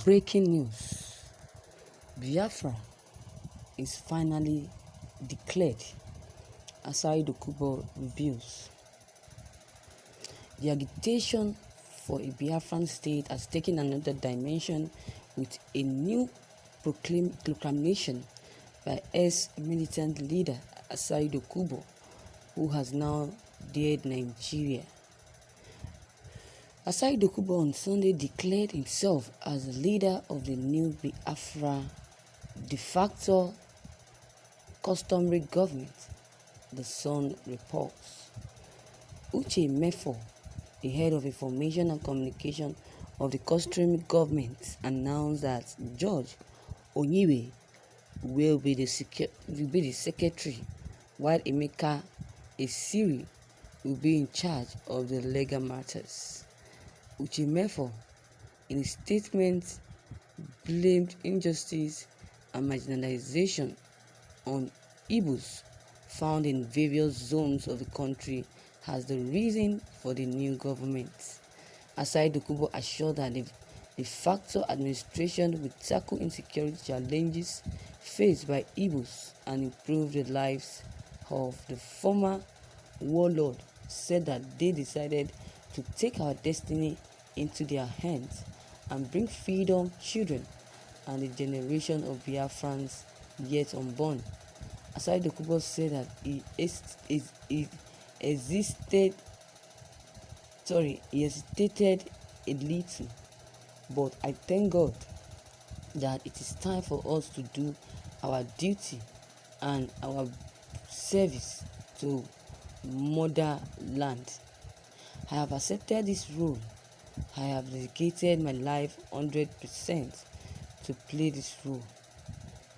Breaking news: Biafra is finally declared, Asari Dokubo reveals. The agitation for a Biafran state has taken another dimension with a new proclamation by ex-militant leader Asari Dokubo, who has now dared Nigeria. Asari Dokubo on Sunday declared himself as the leader of the new Biafra de facto customary government, the Sun reports. Uche Mefo, the head of information and communication of the customary government, announced that George Onyiwe will be the secretary, while Emeka Asari will be in charge of the legal matters. Uche Mefo, in a statement, blamed injustice and marginalization on Igbos found in various zones of the country as the reason for the new government. Asari Dokubo assured that the de facto administration will tackle insecurity challenges faced by Igbos and improve the lives of the former warlord. Said that they decided to take our destiny into their hands and bring freedom children and the generation of Biafrans yet unborn. Asari Dokubo said that he hesitated a little, but I thank God that it is time for us to do our duty and our service to motherland. I have accepted this role. I have dedicated my life 100% to play this role.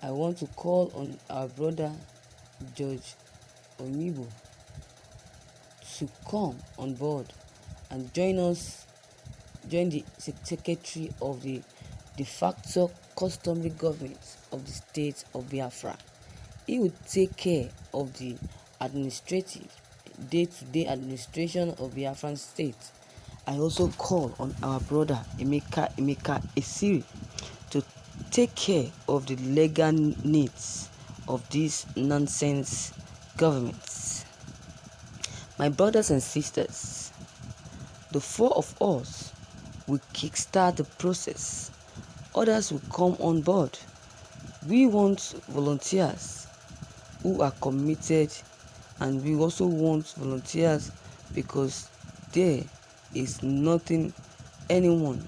I want to call on our brother George Onyiwe to come on board and join the secretary of the de facto customary government of the state of Biafra. He will take care of the administrative, day-to-day administration of Biafran state. I also call on our brother Emeka Asari to take care of the legal needs of these nonsense governments. My brothers and sisters, the four of us will kickstart the process. Others will come on board. We want volunteers who are committed, and we also want volunteers because there is nothing anyone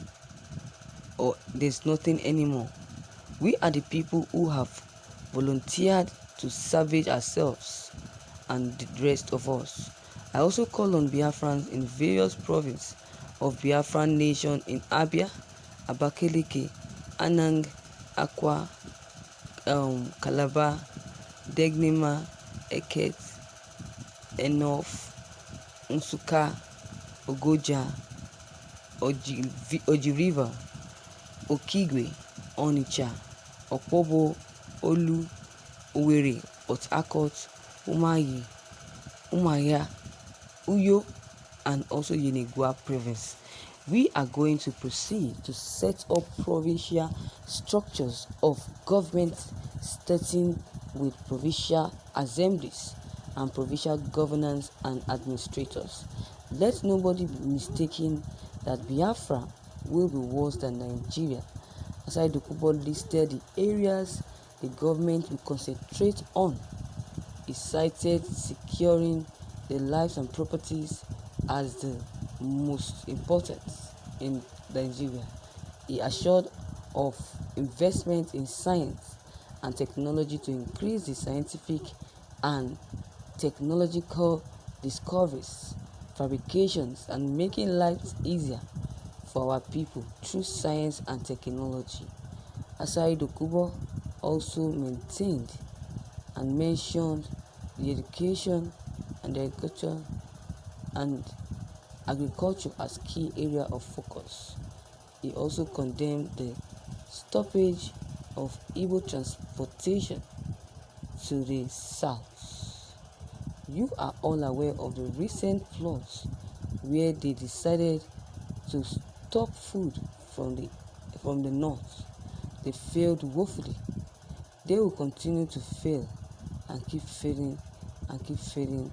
or there's nothing anymore. We are the people who have volunteered to salvage ourselves and the rest of us. I also call on Biafrans in various provinces of Biafran nation in Abia, Abakaliki, Anang, Akwa, Calabar, Degnima, Eket, Enof, Nsukka, Ogoja, Oji River, Okigwe, Onitsha, Okpobo, Olu, Owerri, Port Harcourt, Umuahia, Uyo, and also Yenegua province. We are going to proceed to set up provincial structures of government, starting with provincial assemblies and provincial governance and administrators. Let nobody be mistaken that Biafra will be worse than Nigeria. Asari Dokubo listed the areas the government will concentrate on. He cited securing the lives and properties as the most important in Nigeria. He assured of investment in science and technology to increase the scientific and technological discoveries, fabrications, and making life easier for our people through science and technology. Asari Dokubo also maintained and mentioned the education and agriculture as key area of focus. He also condemned the stoppage of Igbo transportation to the south. You are all aware of the recent floods where they decided to stop food from the from the north. They failed woefully. They will continue to fail and keep failing and keep failing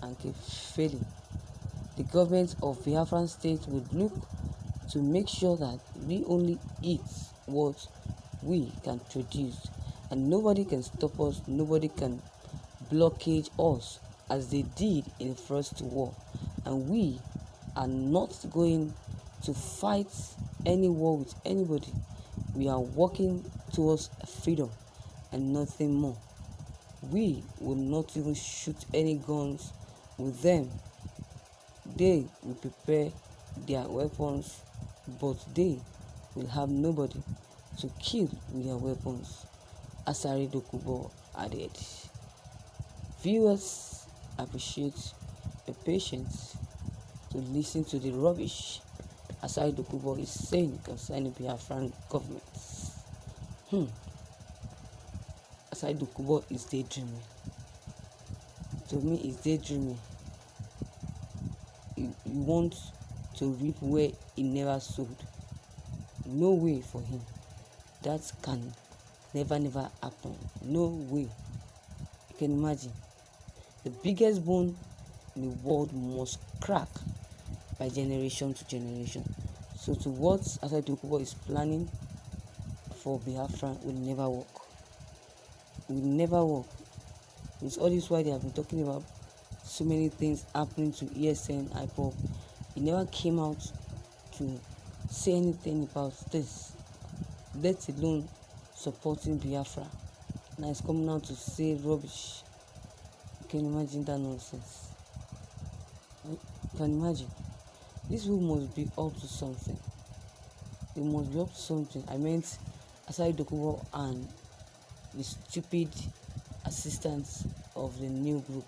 and keep failing. The government of Biafran state would look to make sure that we only eat what we can produce, and nobody can stop us, nobody can blockade us as they did in the first war. And we are not going to fight any war with anybody. We are working towards freedom and nothing more. We will not even shoot any guns with them. They will prepare their weapons, but they will have nobody to kill with their weapons. Asari Dokubo added. Viewers appreciate your patience to listen to the rubbish Asari Dokubo is saying concerning Biafran government. Asari Dokubo is daydreaming. To me, it's daydreaming. You want to reap where he never sowed. No way for him. That can never happen. No way. You can imagine. The biggest bone in the world must crack by generation to generation. So to what Asari Dokubo is planning for Biafra will never work. It will never work. It's all this why they have been talking about so many things happening to ESN, IPOP. He never came out to say anything about this, let alone supporting Biafra. Now he's coming out to say rubbish. You can imagine that nonsense. You can imagine. This will must be up to something. They must be up to something. I meant Asari Dokubo and the stupid assistants of the new group.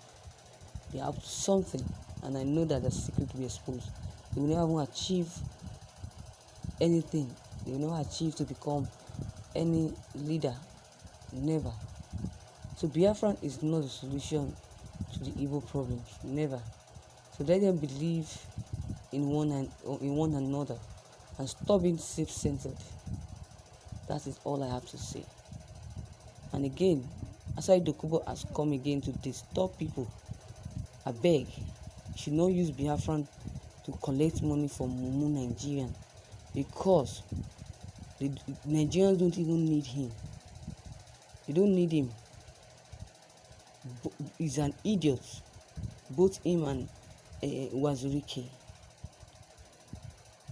They are up to something, and I know that the secret will be exposed. They will never achieve anything. They will never achieve to become any leader. Never. So Biafran is not the solution to the evil problems. Never. So let them believe in one another and stop being self-centered. That is all I have to say. And again, Asari Dokubo has come again to disturb people. I beg, you should not use Biafran to collect money from Mumu Nigerian, because the Nigerians don't even need him. They don't need him. He's an idiot. Both him and Wazirike.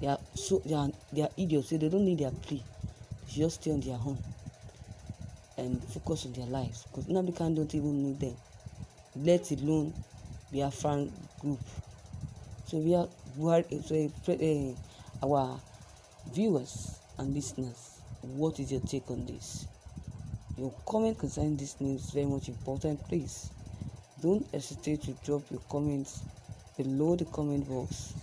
They are idiots. So they don't need their plea. They should just stay on their own and focus on their lives. Because Nnamdi don't even need them, let alone Biafran group. So our viewers and listeners, what is your take on this? Your comment concerning this news is very much important. Please don't hesitate to drop your comments below the comment box.